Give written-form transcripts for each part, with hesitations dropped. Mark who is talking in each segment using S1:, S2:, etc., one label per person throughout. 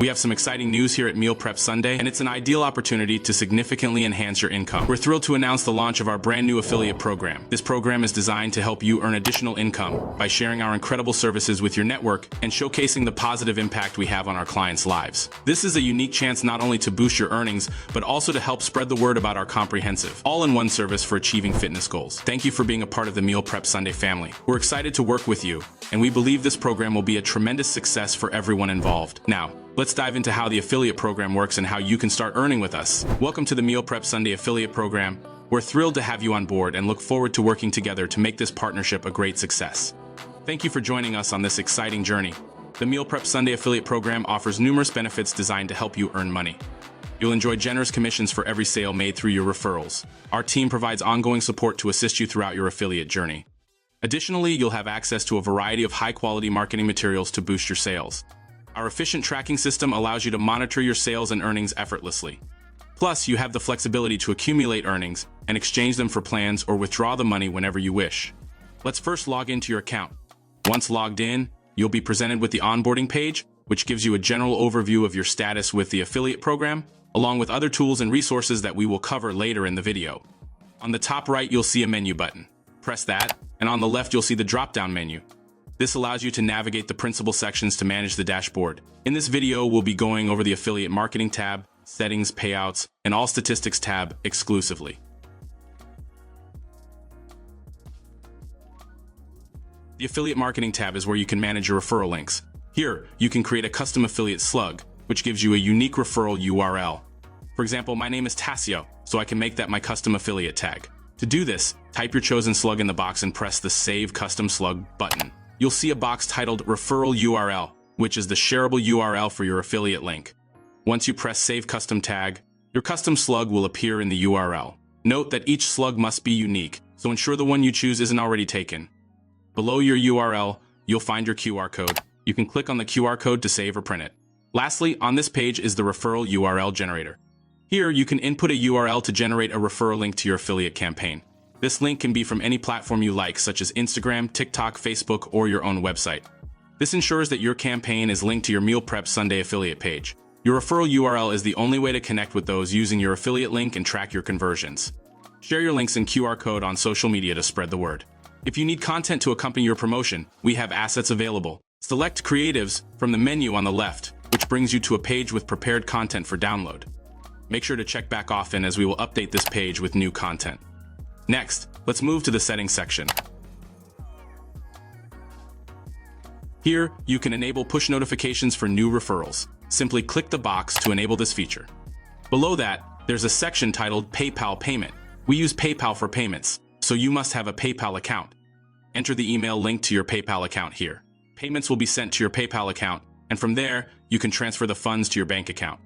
S1: We have some exciting news here at Meal Prep Sunday, and it's an ideal opportunity to significantly enhance your income. We're thrilled to announce the launch of our brand new affiliate program. This program is designed to help you earn additional income by sharing our incredible services with your network and showcasing the positive impact we have on our clients' lives. This is a unique chance not only to boost your earnings, but also to help spread the word about our comprehensive, all-in-one service for achieving fitness goals. Thank you for being a part of the Meal Prep Sunday family. We're excited to work with you, and we believe this program will be a tremendous success for everyone involved. Now, let's dive into how the affiliate program works and how you can start earning with us. Welcome to the Meal Prep Sunday affiliate program. We're thrilled to have you on board and look forward to working together to make this partnership a great success. Thank you for joining us on this exciting journey. The Meal Prep Sunday affiliate program offers numerous benefits designed to help you earn money. You'll enjoy generous commissions for every sale made through your referrals. Our team provides ongoing support to assist you throughout your affiliate journey. Additionally, you'll have access to a variety of high-quality marketing materials to boost your sales. Our efficient tracking system allows you to monitor your sales and earnings effortlessly. Plus, you have the flexibility to accumulate earnings and exchange them for plans or withdraw the money whenever you wish. Let's first log into your account. Once logged in, you'll be presented with the onboarding page, which gives you a general overview of your status with the affiliate program, along with other tools and resources that we will cover later in the video. On the top right, you'll see a menu button. Press that, and on the left, you'll see the drop-down menu. This allows you to navigate the principal sections to manage the dashboard. In this video, we'll be going over the Affiliate Marketing tab, Settings, Payouts, and All Statistics tab exclusively. The Affiliate Marketing tab is where you can manage your referral links. Here, you can create a custom affiliate slug, which gives you a unique referral URL. For example, my name is Tassio, so I can make that my custom affiliate tag. To do this, type your chosen slug in the box and press the Save Custom Slug button. You'll see a box titled Referral URL, which is the shareable URL for your affiliate link. Once you press Save Custom Tag, your custom slug will appear in the URL. Note that each slug must be unique, so ensure the one you choose isn't already taken. Below your URL, you'll find your QR code. You can click on the QR code to save or print it. Lastly, on this page is the Referral URL generator. Here, you can input a URL to generate a referral link to your affiliate campaign. This link can be from any platform you like, such as Instagram, TikTok, Facebook, or your own website. This ensures that your campaign is linked to your Meal Prep Sunday affiliate page. Your referral URL is the only way to connect with those using your affiliate link and track your conversions. Share your links and QR code on social media to spread the word. If you need content to accompany your promotion, we have assets available. Select Creatives from the menu on the left, which brings you to a page with prepared content for download. Make sure to check back often as we will update this page with new content. Next, let's move to the Settings section. Here, you can enable push notifications for new referrals. Simply click the box to enable this feature. Below that, there's a section titled PayPal Payment. We use PayPal for payments, so you must have a PayPal account. Enter the email linked to your PayPal account here. Payments will be sent to your PayPal account, and from there, you can transfer the funds to your bank account.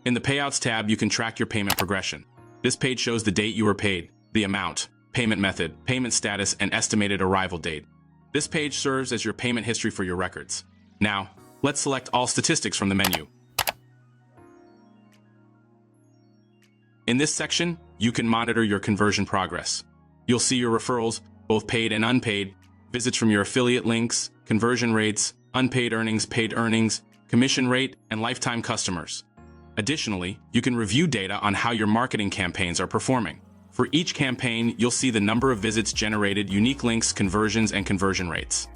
S1: In the Payouts tab, you can track your payment progression. This page shows the date you were paid, the amount, payment method, payment status, and estimated arrival date. This page serves as your payment history for your records. Now, let's select All Statistics from the menu. In this section, you can monitor your conversion progress. You'll see your referrals, both paid and unpaid, visits from your affiliate links, conversion rates, unpaid earnings, paid earnings, commission rate, and lifetime customers. Additionally, you can review data on how your marketing campaigns are performing. For each campaign, you'll see the number of visits generated, unique links, conversions, and conversion rates.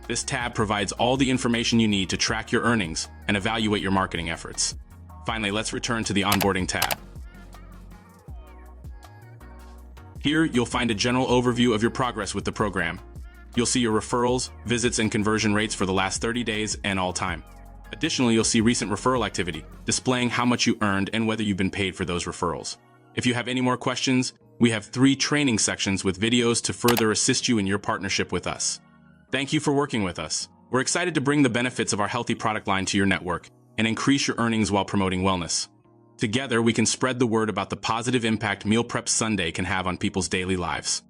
S1: This tab provides all the information you need to track your earnings and evaluate your marketing efforts. Finally, let's return to the Onboarding tab. Here, you'll find a general overview of your progress with the program. You'll see your referrals, visits, and conversion rates for the last 30 days and all time. Additionally, you'll see recent referral activity, displaying how much you earned and whether you've been paid for those referrals. If you have any more questions, we have 3 training sections with videos to further assist you in your partnership with us. Thank you for working with us. We're excited to bring the benefits of our healthy product line to your network and increase your earnings while promoting wellness. Together, we can spread the word about the positive impact Meal Prep Sunday can have on people's daily lives.